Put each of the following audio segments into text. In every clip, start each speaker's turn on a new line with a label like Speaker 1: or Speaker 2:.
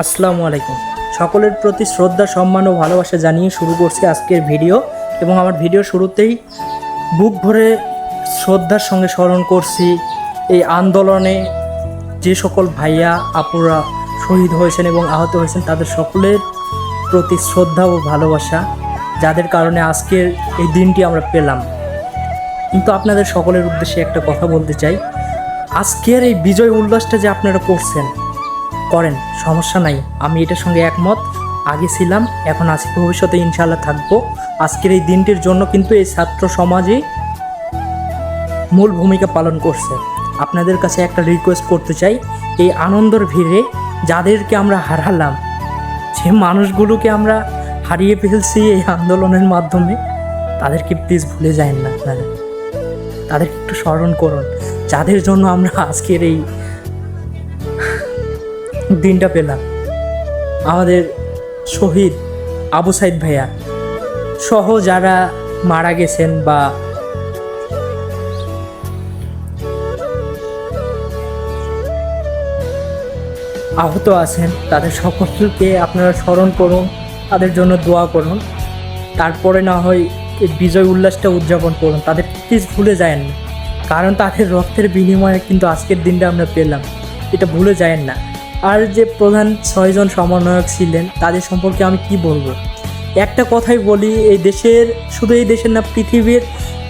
Speaker 1: আসসালামু আলাইকুম। সকলের প্রতি শ্রদ্ধা, সম্মান ও ভালোবাসা জানিয়ে শুরু করছি আজকের ভিডিও। এবং আমার ভিডিও শুরুতেই বুক ভরে শ্রদ্ধার সঙ্গে স্মরণ করছি এই আন্দোলনে যে সকল ভাইয়া আপুরা শহীদ হয়েছেন এবং আহত হয়েছেন, তাদের সকলের প্রতি শ্রদ্ধা ও ভালোবাসা, যাদের কারণে আজকের এই দিনটি আমরা পেলাম। কিন্তু আপনাদের সকলের উদ্দেশ্যে একটা কথা বলতে চাই, আজকের এই বিজয় উল্লাসটা যে আপনারা করেন, সমস্যা নাই, আমি এটার সঙ্গে একমত। আগে ছিলাম, এখন আছি, ভবিষ্যতে ইনশাআল্লাহ থাকবো। আজকের এই দিনটির জন্য কিন্তু এই ছাত্র সমাজই মূল ভূমিকা পালন করছে। আপনাদের কাছে একটা রিকোয়েস্ট করতে চাই, এই আনন্দের ভিড়ে যাদেরকে আমরা হারালাম, যে মানুষগুলোকে আমরা হারিয়ে ফেলছি এই আন্দোলনের মাধ্যমে, তাদেরকে প্লিজ ভুলে যায়েন না। আপনারা তাদেরকে একটু স্মরণ করুন, যাদের জন্য আমরা আজকের এই দিনটা পেলাম। আমাদের শহীদ আবু সাইদ ভাইয়া সহ যারা মারা গেছেন বা আহত আছেন, তাদের সকলকে আপনারা স্মরণ করুন, তাদের জন্য দোয়া করুন। তারপরে না হয় এই বিজয় উল্লাসটা উদযাপন করুন। তাদের প্লিজ ভুলে যায়েন না, কারণ তাদের রক্তের বিনিময়ে কিন্তু আজকের দিনটা আমরা পেলাম, এটা ভুলে যায়েন না। আর যে প্রধান 6 জন সমন্বয়ক ছিলেন, তাদের সম্পর্কে আমি কি বলবো? একটা কথাই বলি, এই দেশের, শুধু এই দেশের না, পৃথিবীর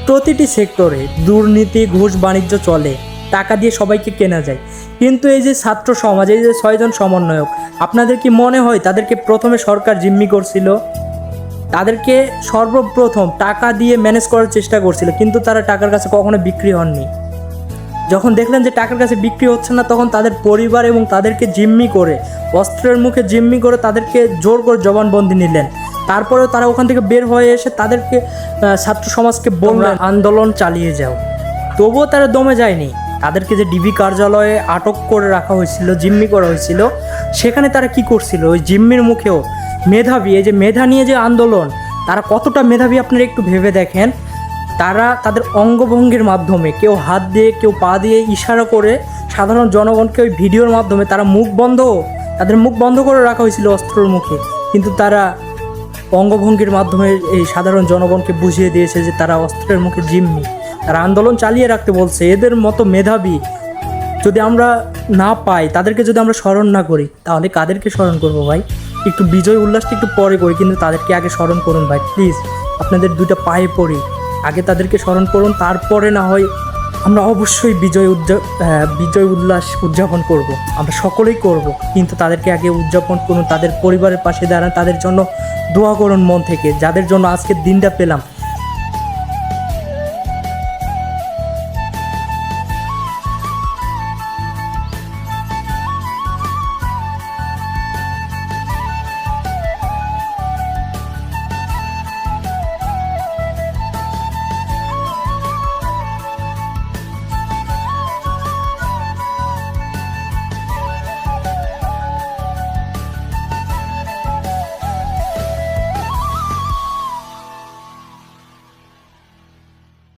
Speaker 1: প্রতিটি সেক্টরে দুর্নীতি, ঘুষ বাণিজ্য চলে, টাকা দিয়ে সবাইকে কেনা যায়। কিন্তু এই যে ছাত্র সমাজ, এই যে 6 জন সমন্বয়ক, আপনাদের কি মনে হয় তাদেরকে প্রথমে সরকার জিম্মি করছিল? তাদেরকে সর্বপ্রথম টাকা দিয়ে ম্যানেজ করার চেষ্টা করছিল, কিন্তু তারা টাকার কাছে কখনো বিক্রি হননি। যখন দেখলেন যে টাকার কাছে বিক্রি হচ্ছে না, তখন তাদের পরিবার এবং তাদেরকে জিম্মি করে, অস্ত্রের মুখে জিম্মি করে তাদেরকে জোর করে জবানবন্দি নিলেন। তারপরেও তারা ওখান থেকে বের হয়ে এসে তাদেরকে ছাত্র সমাজকে বললেন আন্দোলন চালিয়ে যাও। তবুও তারা দমে যায়নি। তাদেরকে যে ডিবি কার্যালয়ে আটক করে রাখা হয়েছিল, জিম্মি করা হয়েছিল, সেখানে তারা কি করছিল? ওই জিম্মির মুখেও মেধাবী, এই যে মেধা নিয়ে যে আন্দোলন, তারা কতটা মেধাবী আপনারা একটু ভেবে দেখেন। তারা তাদের অঙ্গভঙ্গির মাধ্যমে, কেউ হাত দিয়ে, কেউ পা দিয়ে ইশারা করে সাধারণ জনগণকে ওই ভিডিওর মাধ্যমে তাদের মুখ বন্ধ করে রাখা হয়েছিল অস্ত্রের মুখে, কিন্তু তারা অঙ্গভঙ্গির মাধ্যমে এই সাধারণ জনগণকে বুঝিয়ে দিয়েছে যে তারা অস্ত্রের মুখে জিম্মি, তারা আন্দোলন চালিয়ে রাখতে বলছে। এদের মতো মেধাবী যদি আমরা না পাই, তাদেরকে যদি আমরা স্মরণ না করি, তাহলে কাদেরকে স্মরণ করবো ভাই? একটু বিজয় উল্লাসটা একটু পরে করি, কিন্তু তাদেরকে আগে স্মরণ করুন ভাই, প্লিজ। আপনাদের দুইটা পায়ে পড়ি, আগে তাদেরকে স্মরণ করুন, তারপরে না হয় আমরা অবশ্যই বিজয় উল্লাস উদযাপন করব। আমরা সকলেই করব, কিন্তু তাদেরকে আগে উদযাপন করুন, তাদের পরিবারের পাশে দাঁড়ান, তাদের জন্য দোয়া করুন মন থেকে, যাদের জন্য আজকের দিনটা পেলাম।